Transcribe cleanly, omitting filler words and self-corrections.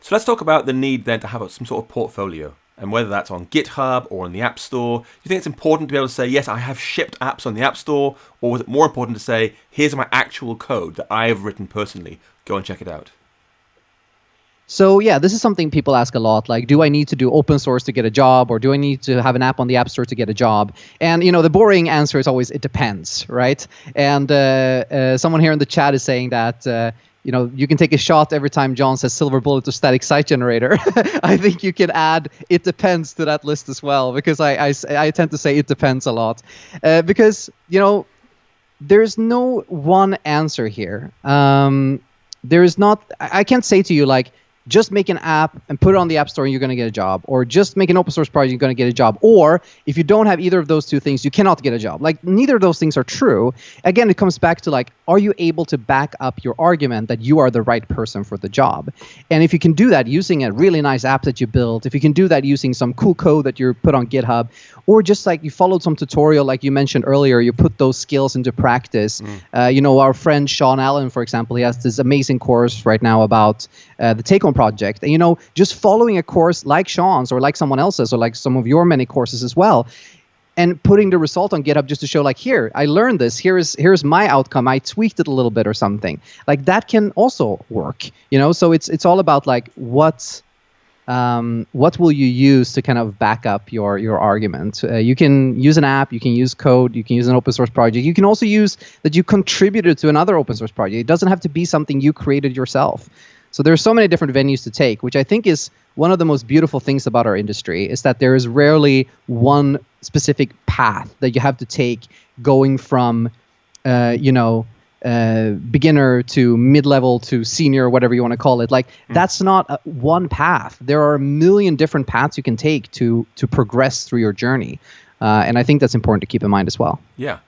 So let's talk about the need then to have some sort of portfolio. And whether that's on GitHub or in the App Store, do you think it's important to be able to say, yes, I have shipped apps on the App Store? Or is it more important to say, here's my actual code that I have written personally. Go and check it out. So yeah, this is something people ask a lot. Like, do I need to do open source to get a job, or do I need to have an app on the App Store to get a job? And the boring answer is always, it depends, right? And someone here in the chat is saying that you can take a shot every time John says silver bullet to static site generator. I think you can add it depends to that list as well, because I tend to say it depends a lot, because there's no one answer here. There's not. I can't say to you like, just make an app and put it on the App Store and you're going to get a job, or just make an open source project, you're going to get a job. Or if you don't have either of those two things, you cannot get a job. Like, neither of those things are true. Again, it comes back to like, are you able to back up your argument that you are the right person for the job? And if you can do that using a really nice app that you built, if you can do that using some cool code that you put on GitHub, or just like you followed some tutorial like you mentioned earlier, you put those skills into practice. Our friend Sean Allen, for example, he has this amazing course right now about the take-home project. And, just following a course like Sean's or like someone else's or like some of your many courses as well, and putting the result on GitHub just to show like, here, I learned this. Here's my outcome. I tweaked it a little bit or something. Like, that can also work, So it's all about like what will you use to kind of back up your argument. You can use an app, you can use code, you can use an open source project. You can also use that you contributed to another open source project. It doesn't have to be something you created yourself. So there are so many different venues to take, which I think is one of the most beautiful things about our industry, is that there is rarely one specific path that you have to take going from, beginner to mid-level to senior, whatever you want to call it. Like, that's not one path. There are a million different paths you can take to progress through your journey. And I think that's important to keep in mind as well. Yeah.